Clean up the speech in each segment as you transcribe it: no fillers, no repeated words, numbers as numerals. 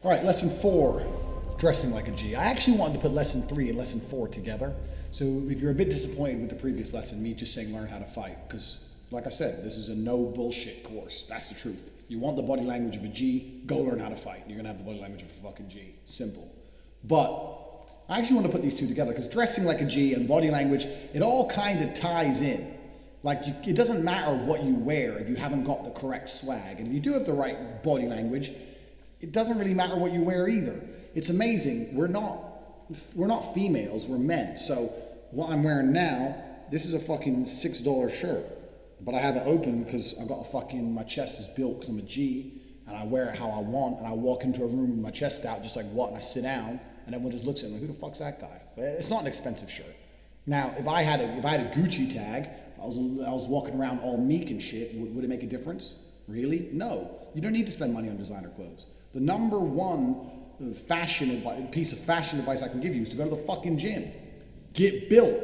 All right, lesson 4, dressing like a G. I actually wanted to put lesson 3 and lesson 4 together. So if you're a bit disappointed with the previous lesson, me just saying learn how to fight, because like I said, this is a no bullshit course. That's the truth. You want the body language of a G, go learn how to fight. You're gonna have the body language of a fucking G. Simple. But I actually want to put these two together because dressing like a G and body language, it all kind of ties in. Like, it doesn't matter what you wear if you haven't got the correct swag. And if you do have the right body language, it doesn't really matter what you wear either. It's amazing. We're not females, we're men. So what I'm wearing now, this is a fucking $6 shirt. But I have it open because I've got a fucking, my chest is built because I'm a G. And I wear it how I want. And I walk into a room with my chest out just like what, and I sit down. And everyone just looks at me like, who the fuck's that guy? But it's not an expensive shirt. Now, if I had a Gucci tag, I was walking around all meek and shit, would it make a difference? Really? No. You don't need to spend money on designer clothes. The number one piece of fashion advice I can give you is to go to the fucking gym. Get built.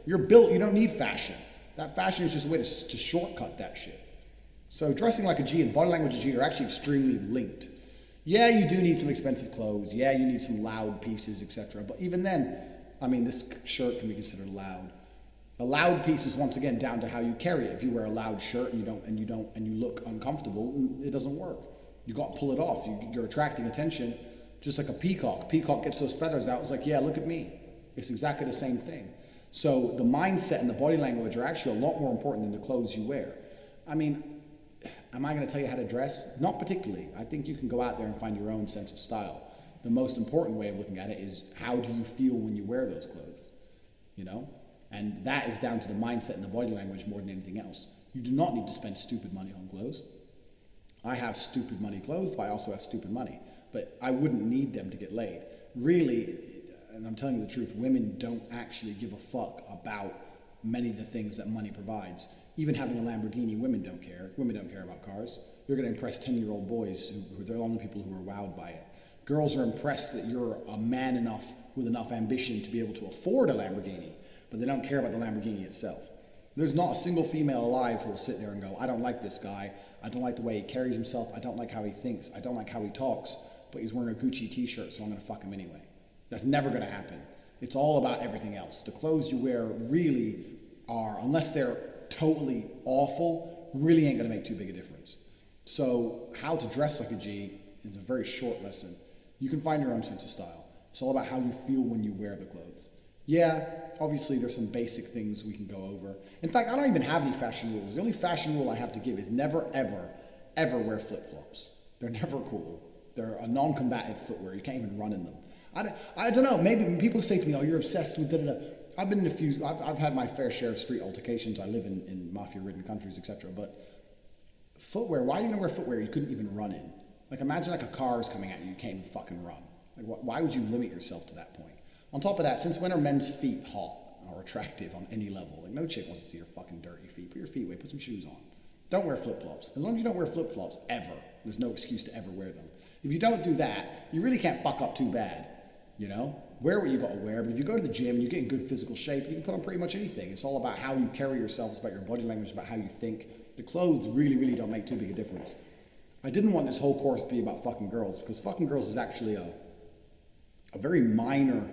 You're built, you don't need fashion. That fashion is just a way to shortcut that shit. So dressing like a G and body language of a G are actually extremely linked. Yeah, you do need some expensive clothes. Yeah, you need some loud pieces, etc. But even then, I mean, this shirt can be considered loud. A loud piece is once again down to how you carry it. If you wear a loud shirt and you look uncomfortable, it doesn't work. You got to pull it off. You're attracting attention, just like a peacock. Peacock gets those feathers out. It's like, yeah, look at me. It's exactly the same thing. So the mindset and the body language are actually a lot more important than the clothes you wear. I mean, am I going to tell you how to dress? Not particularly. I think you can go out there and find your own sense of style. The most important way of looking at it is how do you feel when you wear those clothes, you know? And that is down to the mindset and the body language more than anything else. You do not need to spend stupid money on clothes. I have stupid money clothes, but I also have stupid money. But I wouldn't need them to get laid. Really, and I'm telling you the truth, women don't actually give a fuck about many of the things that money provides. Even having a Lamborghini, women don't care. Women don't care about cars. You're going to impress 10-year-old boys who they're the only people who are wowed by it. Girls are impressed that you're a man enough with enough ambition to be able to afford a Lamborghini, but they don't care about the Lamborghini itself. There's not a single female alive who will sit there and go, I don't like this guy. I don't like the way he carries himself. I don't like how he thinks. I don't like how he talks, but he's wearing a Gucci t-shirt, so I'm going to fuck him anyway. That's never going to happen. It's all about everything else. The clothes you wear really are, unless they're totally awful, really ain't going to make too big a difference. So how to dress like a G is a very short lesson. You can find your own sense of style. It's all about how you feel when you wear the clothes. Yeah, obviously there's some basic things we can go over. In fact, I don't even have any fashion rules. The only fashion rule I have to give is never, ever, ever wear flip-flops. They're never cool. They're a non-combative footwear. You can't even run in them. I don't know, maybe people say to me, oh, you're obsessed with da-da-da. I've been in a few, I've had my fair share of street altercations. I live in mafia-ridden countries, etc. But footwear, why are you gonna wear footwear you couldn't even run in? Like, imagine like a car is coming at you, you can't even fucking run. Like, why would you limit yourself to that point? On top of that, since when are men's feet hot or attractive on any level? Like, no chick wants to see your fucking dirty feet. Put your feet away, put some shoes on. Don't wear flip-flops. As long as you don't wear flip-flops ever, there's no excuse to ever wear them. If you don't do that, you really can't fuck up too bad, you know? Wear what you gotta wear, but if you go to the gym and you get in good physical shape, you can put on pretty much anything. It's all about how you carry yourself, it's about your body language, it's about how you think. The clothes really, really don't make too big a difference. I didn't want this whole course to be about fucking girls, because fucking girls is actually a very minor,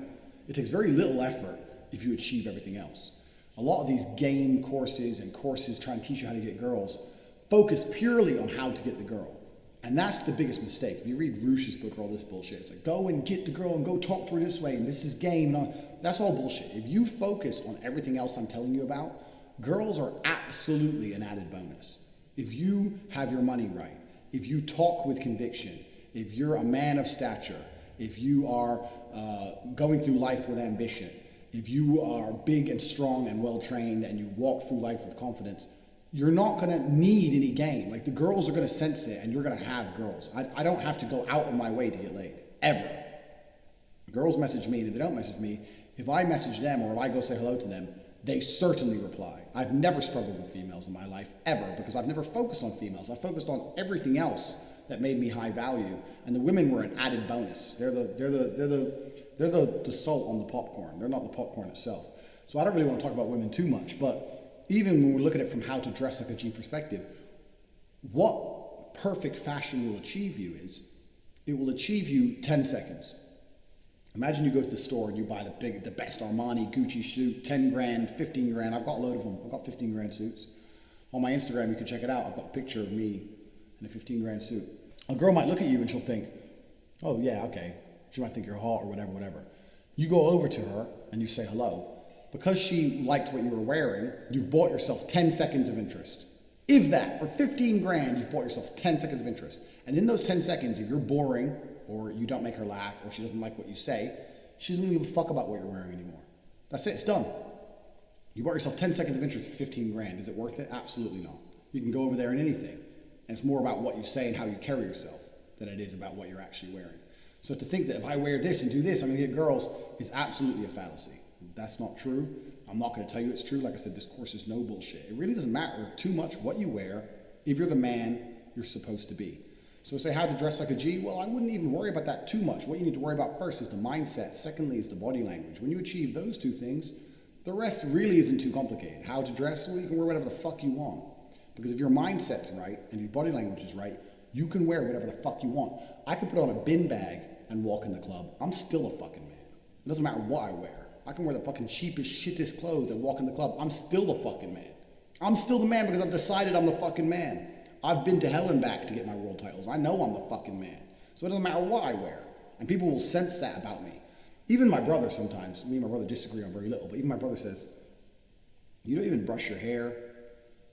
it takes very little effort if you achieve everything else. A lot of these game courses and courses trying to teach you how to get girls focus purely on how to get the girl. And that's the biggest mistake. If you read Rush's book or all this bullshit, it's like, go and get the girl and go talk to her this way, and this is game, and all. That's all bullshit. If you focus on everything else I'm telling you about, girls are absolutely an added bonus. If you have your money right, if you talk with conviction, if you're a man of stature, if you are going through life with ambition, if you are big and strong and well-trained and you walk through life with confidence, you're not going to need any game. Like, the girls are going to sense it and you're going to have girls. I don't have to go out of my way to get laid, ever. Girls message me, and if they don't message me, if I message them or if I go say hello to them, they certainly reply. I've never struggled with females in my life, ever, because I've never focused on females. I focused on everything else that made me high value, and the women were an added bonus. They're the salt on the popcorn. They're not the popcorn itself. So I don't really want to talk about women too much, but even when we look at it from how to dress like a G perspective, what perfect fashion will achieve you is It will achieve you 10 seconds. Imagine you go to the store and you buy the best Armani Gucci suit, 10 grand, 15 grand. I've got a load of them. I've got 15 grand suits. On my Instagram, you can check it out. I've got a picture of me in a 15 grand suit. A girl might look at you and she'll think, oh yeah, okay. She might think you're hot or whatever. You go over to her and you say hello. Because she liked what you were wearing, you've bought yourself 10 seconds of interest. If that, for 15 grand, you've bought yourself 10 seconds of interest. And in those 10 seconds, if you're boring, or you don't make her laugh, or she doesn't like what you say, she doesn't give a fuck about what you're wearing anymore. That's it, it's done. You bought yourself 10 seconds of interest for 15 grand. Is it worth it? Absolutely not. You can go over there in anything. And it's more about what you say and how you carry yourself than it is about what you're actually wearing. So to think that if I wear this and do this, I'm gonna get girls is absolutely a fallacy. That's not true. I'm not gonna tell you it's true. Like I said, this course is no bullshit. It really doesn't matter too much what you wear if you're the man you're supposed to be. So say how to dress like a G? Well, I wouldn't even worry about that too much. What you need to worry about first is the mindset. Secondly is the body language. When you achieve those two things, the rest really isn't too complicated. How to dress? Well, you can wear whatever the fuck you want. Because if your mindset's right and your body language is right, you can wear whatever the fuck you want. I can put on a bin bag and walk in the club. I'm still a fucking man. It doesn't matter what I wear. I can wear the fucking cheapest, shittest clothes and walk in the club. I'm still the fucking man. I'm still the man because I've decided I'm the fucking man. I've been to hell and back to get my world titles. I know I'm the fucking man. So it doesn't matter what I wear. And people will sense that about me. Even my brother sometimes, me and my brother disagree on very little, but even my brother says, you don't even brush your hair.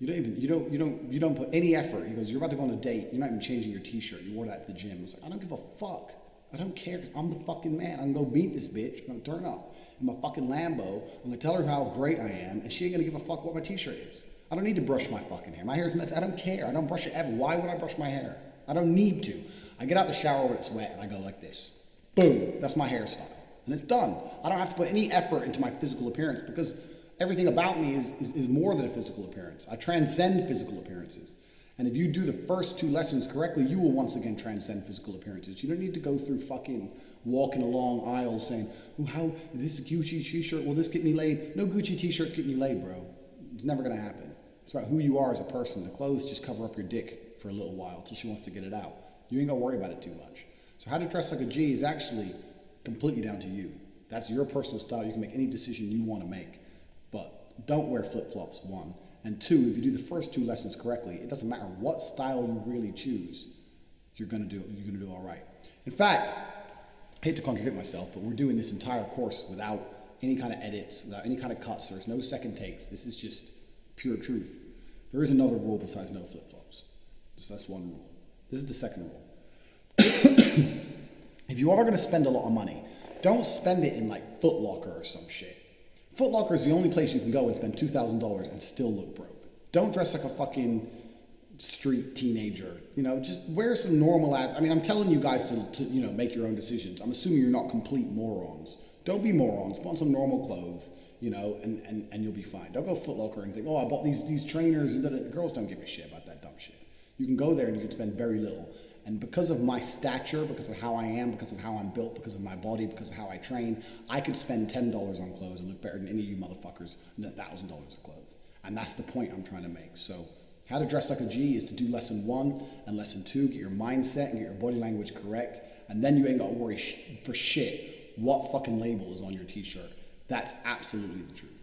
You don't put any effort. He goes, you're about to go on a date. You're not even changing your t-shirt. You wore that at the gym. I was like, I don't give a fuck. I don't care because I'm the fucking man. I'm going to go meet this bitch. I'm going to turn up in my fucking Lambo. I'm going to tell her how great I am, and she ain't going to give a fuck what my t-shirt is. I don't need to brush my fucking hair. My hair's messy. I don't care. I don't brush it ever. Why would I brush my hair? I don't need to. I get out the shower when it's wet, and I go like this. Boom. That's my hairstyle. And it's done. I don't have to put any effort into my physical appearance because everything about me is more than a physical appearance. I transcend physical appearances. And if you do the first two lessons correctly, you will once again transcend physical appearances. You don't need to go through fucking walking along aisles saying, oh, how, this Gucci t-shirt, will this get me laid? No Gucci t-shirts get me laid, bro. It's never going to happen. It's about who you are as a person. The clothes just cover up your dick for a little while until she wants to get it out. You ain't going to worry about it too much. So how to dress like a G is actually completely down to you. That's your personal style. You can make any decision you want to make. But don't wear flip-flops, one. And two, if you do the first two lessons correctly, it doesn't matter what style you really choose, you're gonna do all right. In fact, I hate to contradict myself, but we're doing this entire course without any kind of edits, without any kind of cuts. There's no second takes. This is just pure truth. There is another rule besides no flip-flops. So that's one rule. This is the second rule. If you are gonna spend a lot of money, don't spend it in like Foot Locker or some shit. Foot Locker is the only place you can go and spend $2,000 and still look broke. Don't dress like a fucking street teenager. You know, just wear some normal ass. I mean, I'm telling you guys to you know, make your own decisions. I'm assuming you're not complete morons. Don't be morons. Put on some normal clothes, you know, and you'll be fine. Don't go Foot Locker and think, oh, I bought these trainers. And girls don't give a shit about that dumb shit. You can go there and you can spend very little. And because of my stature, because of how I am, because of how I'm built, because of my body, because of how I train, I could spend $10 on clothes and look better than any of you motherfuckers than $1,000 of clothes. And that's the point I'm trying to make. So how to dress like a G is to do lesson 1 and lesson 2, get your mindset and get your body language correct, and then you ain't got to worry for shit what fucking label is on your t-shirt. That's absolutely the truth.